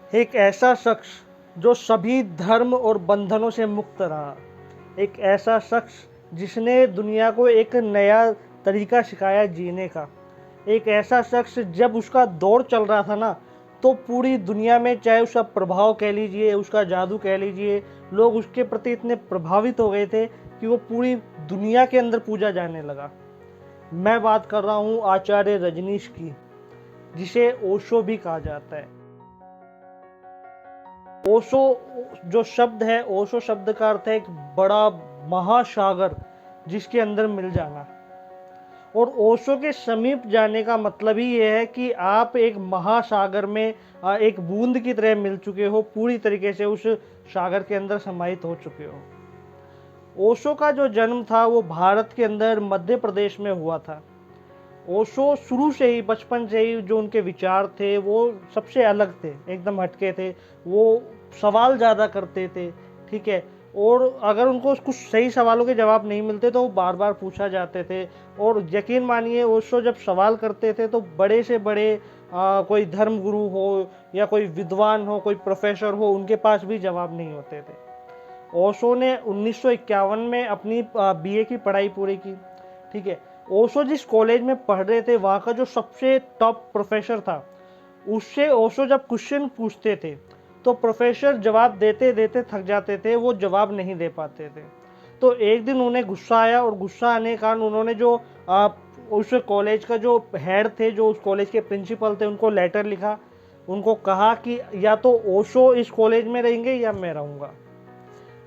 एक ऐसा शख्स जो सभी धर्म और बंधनों से मुक्त रहा, एक ऐसा शख्स जिसने दुनिया को एक नया तरीका सिखाया जीने का, एक ऐसा शख्स जब उसका दौर चल रहा था ना, तो पूरी दुनिया में चाहे उसका प्रभाव कह लीजिए, उसका जादू कह लीजिए, लोग उसके प्रति इतने प्रभावित हो गए थे कि वो पूरी दुनिया के अंदर पूजा जाने लगा। मैं बात कर रहा हूँ आचार्य रजनीश की, जिसे ओशो भी कहा जाता है। ओशो जो शब्द है, ओशो शब्द का अर्थ है एक बड़ा महासागर जिसके अंदर मिल जाना। और ओशो के समीप जाने का मतलब ही ये है कि आप एक महासागर में एक बूंद की तरह मिल चुके हो, पूरी तरीके से उस सागर के अंदर समाहित हो चुके हो। ओशो का जो जन्म था वो भारत के अंदर मध्य प्रदेश में हुआ था। ओशो शुरू से ही, बचपन से ही जो उनके विचार थे वो सबसे अलग थे, एकदम हटके थे। वो सवाल ज़्यादा करते थे, ठीक है। और अगर उनको कुछ सही सवालों के जवाब नहीं मिलते तो वो बार बार पूछा जाते थे। और यकीन मानिए, ओशो जब सवाल करते थे तो बड़े से बड़े कोई धर्मगुरु हो या कोई विद्वान हो, कोई प्रोफेसर हो, उनके पास भी जवाब नहीं होते थे। ओशो ने 1951 में अपनी बीए की पढ़ाई पूरी की, ठीक है। ओशो जिस कॉलेज में पढ़ रहे थे वहाँ का जो सबसे टॉप प्रोफेसर था, उससे ओशो जब क्वेश्चन पूछते थे तो प्रोफेसर जवाब देते देते थक जाते थे, वो जवाब नहीं दे पाते थे। तो एक दिन उन्हें गुस्सा आया और गुस्सा आने के कारण उन्होंने जो उस कॉलेज का जो हेड थे, जो उस कॉलेज के प्रिंसिपल थे, उनको लेटर लिखा। उनको कहा कि या तो ओशो इस कॉलेज में रहेंगे या मैं रहूँगा।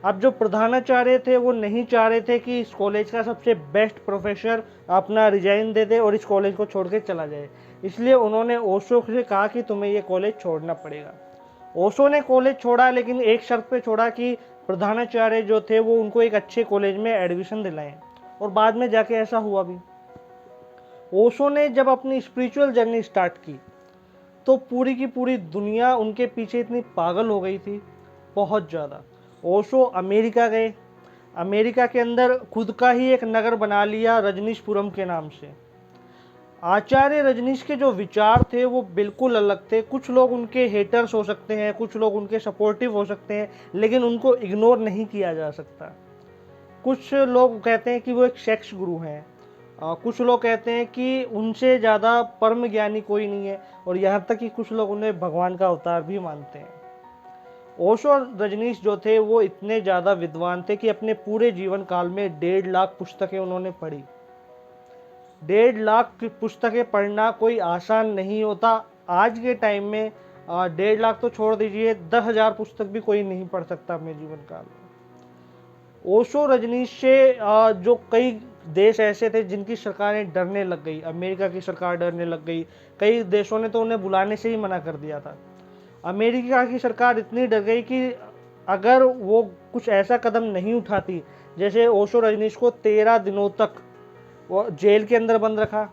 अब जो प्रधानाचार्य थे वो नहीं चाह रहे थे कि इस कॉलेज का सबसे बेस्ट प्रोफेसर अपना रिजाइन दे दे और इस कॉलेज को छोड़ के चला जाए। इसलिए उन्होंने ओशो से कहा कि तुम्हें ये कॉलेज छोड़ना पड़ेगा। ओशो ने कॉलेज छोड़ा, लेकिन एक शर्त पे छोड़ा कि प्रधानाचार्य जो थे वो उनको एक अच्छे कॉलेज में एडमिशन दिलाएं। और बाद में जाके ऐसा हुआ भी। ओशो ने जब अपनी स्पिरिचुअल जर्नी स्टार्ट की तो पूरी की पूरी दुनिया उनके पीछे इतनी पागल हो गई थी, बहुत ज़्यादा। ओशो अमेरिका गए, अमेरिका के अंदर खुद का ही एक नगर बना लिया रजनीशपुरम के नाम से। आचार्य रजनीश के जो विचार थे वो बिल्कुल अलग थे। कुछ लोग उनके हेटर्स हो सकते हैं, कुछ लोग उनके सपोर्टिव हो सकते हैं, लेकिन उनको इग्नोर नहीं किया जा सकता। कुछ लोग कहते हैं कि वो एक सेक्स गुरु हैं, कुछ लोग कहते हैं कि उनसे ज़्यादा परम ज्ञानी कोई नहीं है, और यहाँ तक कि कुछ लोग उन्हें भगवान का अवतार भी मानते हैं। ओशो और रजनीश जो थे वो इतने ज़्यादा विद्वान थे कि अपने पूरे जीवन काल में 1.5 लाख पुस्तकें उन्होंने पढ़ी। 1.5 लाख पुस्तकें पढ़ना कोई आसान नहीं होता। आज के टाइम में 1.5 लाख तो छोड़ दीजिए, 10,000 पुस्तक भी कोई नहीं पढ़ सकता अपने जीवन काल में। ओशो रजनीश से जो कई देश ऐसे थे जिनकी सरकारें डरने लग गई, अमेरिका की सरकार डरने लग गई, कई देशों ने तो उन्हें बुलाने से ही मना कर दिया था। अमेरिका की सरकार इतनी डर गई कि अगर वो कुछ ऐसा कदम नहीं उठाती, जैसे ओशो रजनीश को 13 दिनों तक वो जेल के अंदर बंद रखा,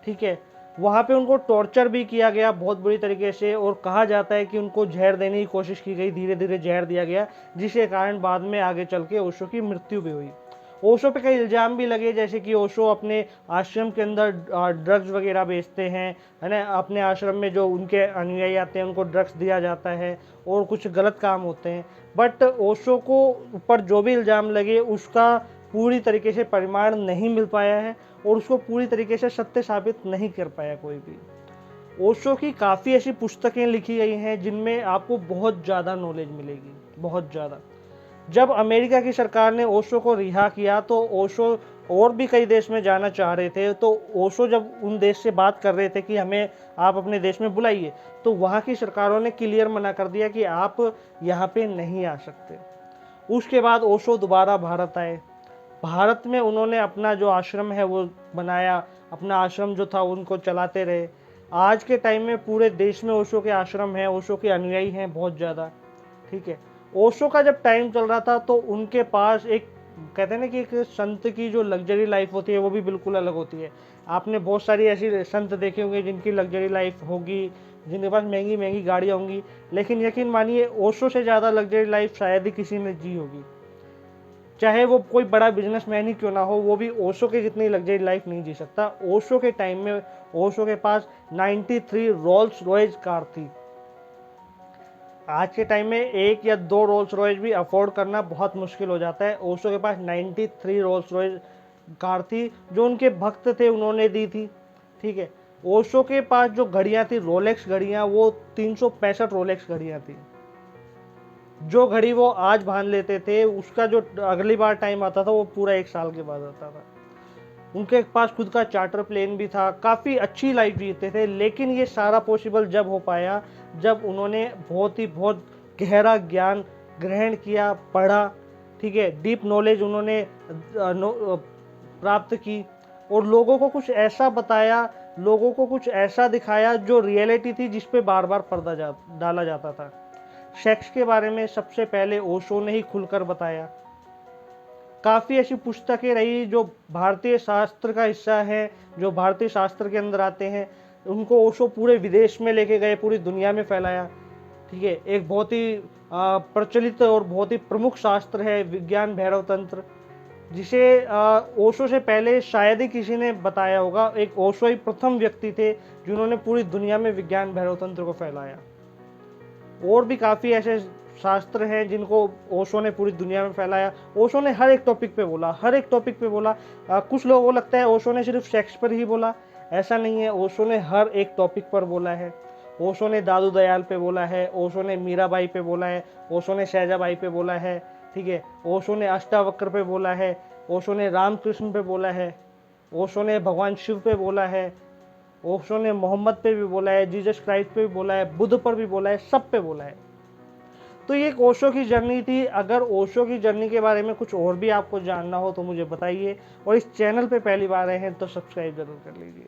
ठीक है। वहाँ पे उनको टॉर्चर भी किया गया बहुत बुरी तरीके से, और कहा जाता है कि उनको जहर देने की कोशिश की गई, धीरे धीरे जहर दिया गया, जिसके कारण बाद में आगे चल के ओशो की मृत्यु भी हुई। ओशो पे कई इल्ज़ाम भी लगे, जैसे कि ओशो अपने आश्रम के अंदर ड्रग्स वगैरह बेचते हैं, है ना। अपने आश्रम में जो उनके अनुयायी आते हैं उनको ड्रग्स दिया जाता है और कुछ गलत काम होते हैं। बट ओशो को ऊपर जो भी इल्ज़ाम लगे उसका पूरी तरीके से परिमाण नहीं मिल पाया है, और उसको पूरी तरीके से सत्य साबित नहीं कर पाया कोई भी। ओशो की काफ़ी ऐसी पुस्तकें लिखी गई हैं जिनमें आपको बहुत ज़्यादा नॉलेज मिलेगी, बहुत ज़्यादा। जब अमेरिका की सरकार ने ओशो को रिहा किया तो ओशो और भी कई देश में जाना चाह रहे थे, तो ओशो जब उन देश से बात कर रहे थे कि हमें आप अपने देश में बुलाइए, तो वहाँ की सरकारों ने क्लियर मना कर दिया कि आप यहाँ पे नहीं आ सकते। उसके बाद ओशो दोबारा भारत आए। भारत में उन्होंने अपना जो आश्रम है वो बनाया, अपना आश्रम जो था उनको चलाते रहे। आज के टाइम में पूरे देश में ओशो के आश्रम हैं, ओशो के अनुयायी हैं बहुत ज़्यादा, ठीक है। ओशो का जब टाइम चल रहा था तो उनके पास एक, कहते हैं ना कि एक संत की जो लग्जरी लाइफ होती है वो भी बिल्कुल अलग होती है। आपने बहुत सारी ऐसी संत देखे होंगे जिनकी लग्जरी लाइफ होगी, जिनके पास महंगी महंगी गाड़ियाँ होंगी, लेकिन यकीन मानिए ओशो से ज़्यादा लग्जरी लाइफ शायद ही किसी ने जी होगी। चाहे वो कोई बड़ा बिजनेसमैन ही क्यों ना हो, वो भी ओशो के जितनी लग्जरी लाइफ नहीं जी सकता। ओशो के टाइम में ओशो के पास 93 रोल्स रॉयस कार थी। आज के टाइम में 1 या 2 रोल्स रॉयस भी अफोर्ड करना बहुत मुश्किल हो जाता है। ओशो के पास 93 रोल्स रॉयस कार थी जो उनके भक्त थे उन्होंने दी थी, ठीक है। ओशो के पास जो घड़ियां थी रोलेक्स घड़ियां, वो 365 रोलेक्स घड़ियां थी। जो घड़ी वो आज बांध लेते थे उसका जो अगली बार टाइम आता था वो पूरा 1 साल के बाद आता था। उनके पास खुद का चार्टर प्लेन भी था, काफ़ी अच्छी लाइफ जीते थे। लेकिन ये सारा पॉसिबल जब हो पाया जब उन्होंने बहुत गहरा ज्ञान ग्रहण किया, पढ़ा, ठीक है, डीप नॉलेज उन्होंने प्राप्त की और लोगों को कुछ ऐसा बताया, लोगों को कुछ ऐसा दिखाया जो रियलिटी थी जिस पे बार बार पर्दा डाला जाता था। सेक्स के बारे में सबसे पहले ओशो ने ही खुलकर बताया। काफ़ी ऐसी पुस्तकें रही जो भारतीय शास्त्र का हिस्सा है, जो भारतीय शास्त्र के अंदर आते हैं, उनको ओशो पूरे विदेश में लेके गए, पूरी दुनिया में फैलाया, ठीक है। एक बहुत ही प्रचलित और बहुत ही प्रमुख शास्त्र है विज्ञान भैरव तंत्र, जिसे ओशो से पहले शायद ही किसी ने बताया होगा। एक ओशो ही प्रथम व्यक्ति थे जिन्होंने पूरी दुनिया में विज्ञान भैरव तंत्र को फैलाया। और भी काफ़ी ऐसे शास्त्र हैं जिनको ओशो ने पूरी दुनिया में फैलाया। ओशो ने हर एक टॉपिक पे बोला, हर एक टॉपिक पे बोला। कुछ लोगों को लगता है ओशो ने सिर्फ सेक्स पर ही बोला, ऐसा नहीं है। ओशो ने हर एक टॉपिक पर बोला है। ओशो ने दादू दयाल पे बोला है, ओशो ने मीराबाई पे बोला है, ओशो ने शहजाबाई पे बोला है, ठीक है। ओशो ने अष्टावक्र पे बोला है, ओशो ने रामकृष्ण पे बोला है, ओशो ने भगवान शिव पे बोला है, ओशो ने मोहम्मद पे भी बोला है, जीसस क्राइस्ट पे भी बोला है, बुद्ध पर भी बोला है, सब पे बोला है। तो ये एक ओशो की जर्नी थी। अगर ओशो की जर्नी के बारे में कुछ और भी आपको जानना हो तो मुझे बताइए, और इस चैनल पे पहली बार आए हैं तो सब्सक्राइब जरूर कर लीजिए।